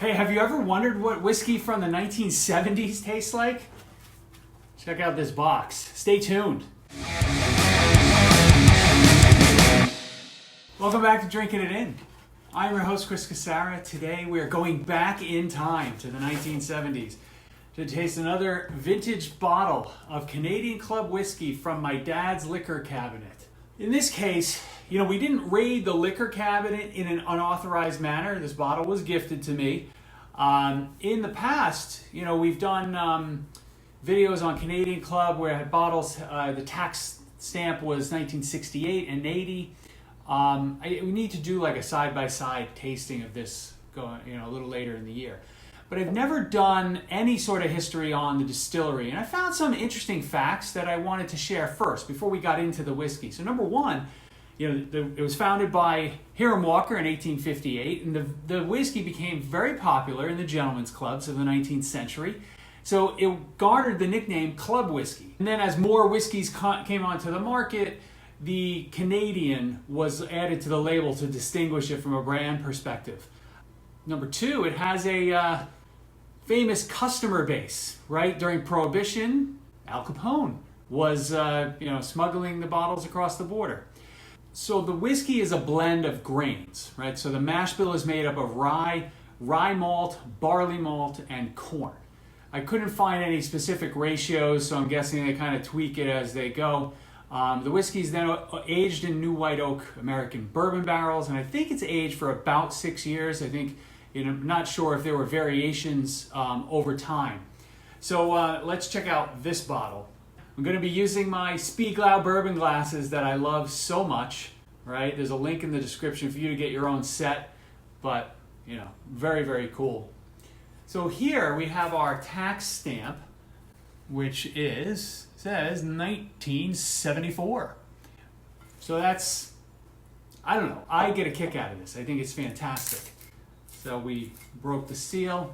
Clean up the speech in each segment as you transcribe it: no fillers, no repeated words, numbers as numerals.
Hey, have you ever wondered what whiskey from the 1970s tastes like? Check out this box. Stay tuned. Welcome back to Drinking It In. I'm your host, Chris Casara. Today we are going back in time to the 1970s to taste another vintage bottle of Canadian Club whiskey from my dad's liquor cabinet. In this case, we didn't raid the liquor cabinet in an unauthorized manner. This bottle was gifted to me. In the past, we've done videos on Canadian Club where I had bottles, the tax stamp was 1968 and 80. We need to do like a side-by-side tasting of this going, a little later in the year. But I've never done any sort of history on the distillery, and I found some interesting facts that I wanted to share first before we got into the whiskey. So number one, it was founded by Hiram Walker in 1858, and the whiskey became very popular in the gentlemen's clubs of the 19th century. So it garnered the nickname Club Whiskey. And then as more whiskeys came onto the market, the Canadian was added to the label to distinguish it from a brand perspective. Number two, it has a famous customer base, right? During Prohibition, Al Capone was smuggling the bottles across the border. So the whiskey is a blend of grains, right? So the mash bill is made up of rye malt, barley malt, and corn. I couldn't find any specific ratios, so I'm guessing they kind of tweak it as they go. The whiskey is then aged in new white oak American bourbon barrels, and I think it's aged for about 6 years. I think, not sure if there were variations over time. So let's check out this bottle. I'm going to be using my Spiegelau bourbon glasses that I love so much, right? There's a link in the description for you to get your own set, but, very, very cool. So here we have our tax stamp, which says 1974. So that's, I don't know, I get a kick out of this. I think it's fantastic. So we broke the seal.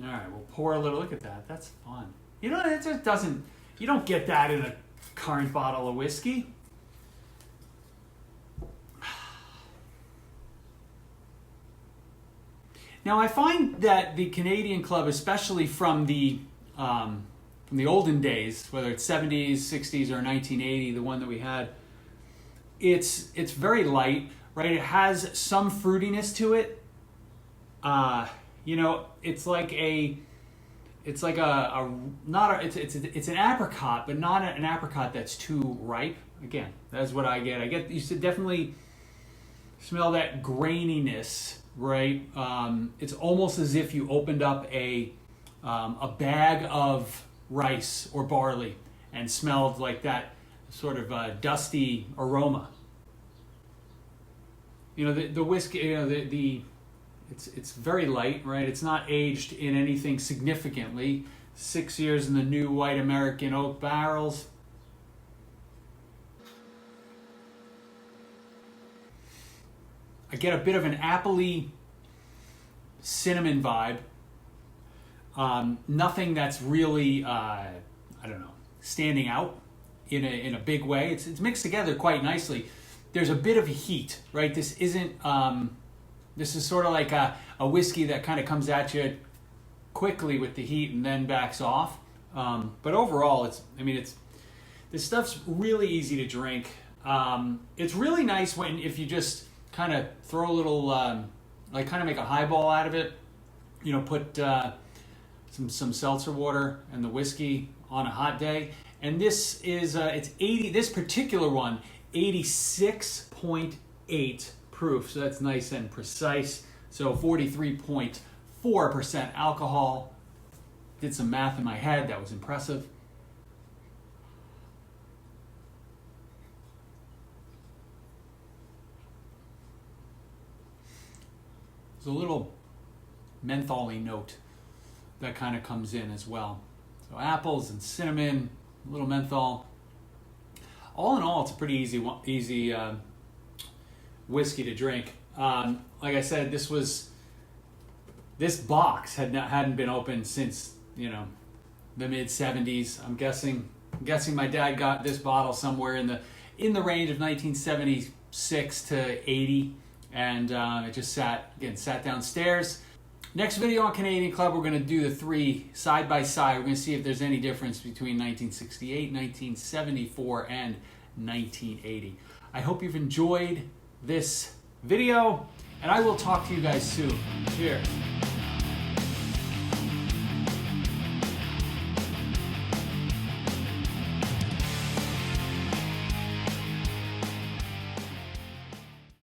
All right, we'll pour a little. Look at that. That's fun. It just doesn't, you don't get that in a current bottle of whiskey. Now I find that the Canadian Club, especially from the olden days, whether it's 70s, 60s, or 1980, the one that we had, it's very light, right? It has some fruitiness to it. It's an apricot, but not an apricot that's too ripe. Again, that's what I get. You should definitely smell that graininess, right? It's almost as if you opened up a bag of rice or barley and smelled like that sort of dusty aroma. The whiskey, it's very light, right? It's not aged in anything significantly. 6 years in the new white American oak barrels. I get a bit of an appley cinnamon vibe. Nothing that's really, standing out in a big way. It's mixed together quite nicely. There's a bit of heat, right? This isn't. This is sort of like a whiskey that kind of comes at you quickly with the heat and then backs off. But overall, this stuff's really easy to drink. It's really nice if you just kind of throw a little, kind of make a highball out of it. Put some seltzer water and the whiskey on a hot day. And this is, it's 80, this particular one, 86.8 proof. So that's nice and precise. So 43.4% alcohol. Did some math in my head. That was impressive. There's a little menthol-y note that kind of comes in as well. So apples and cinnamon, a little menthol. All in all, it's a pretty easy whiskey to drink. Like I said, this box hadn't been opened since the mid 70s. I'm guessing my dad got this bottle somewhere in the range of 1970 6 to 80, and it just sat downstairs. Next video on Canadian Club, we're going to do the 3 side by side. We're going to see if there's any difference between 1968, 1974, and 1980. I hope you've enjoyed this video, and I will talk to you guys soon. Cheers.